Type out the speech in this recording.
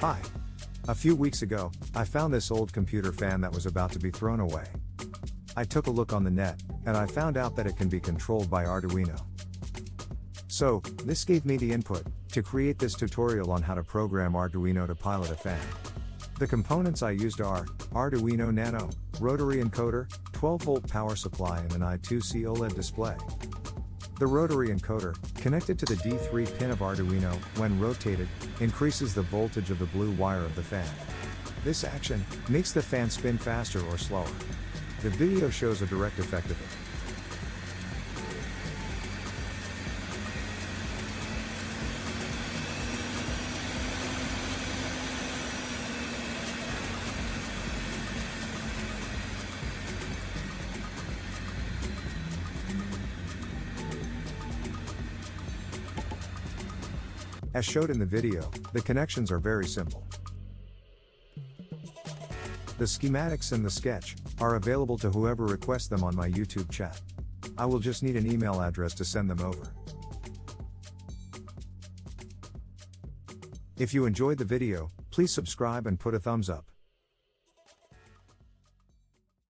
Hi. A few weeks ago, I found this old computer fan that was about to be thrown away. I took a look on the net, and I found out that it can be controlled by Arduino. So, this gave me the input to create this tutorial on how to program Arduino to pilot a fan. The components I used are Arduino Nano, Rotary encoder, 12-volt power supply and an I2C OLED display. The rotary encoder, connected to the D3 pin of Arduino, when rotated, increases the voltage of the blue wire of the fan. This action makes the fan spin faster or slower. The video shows a direct effect of it. As showed in the video, the connections are very simple. The schematics and the sketch are available to whoever requests them on my YouTube chat. I will just need an email address to send them over. If you enjoyed the video, please subscribe and put a thumbs up.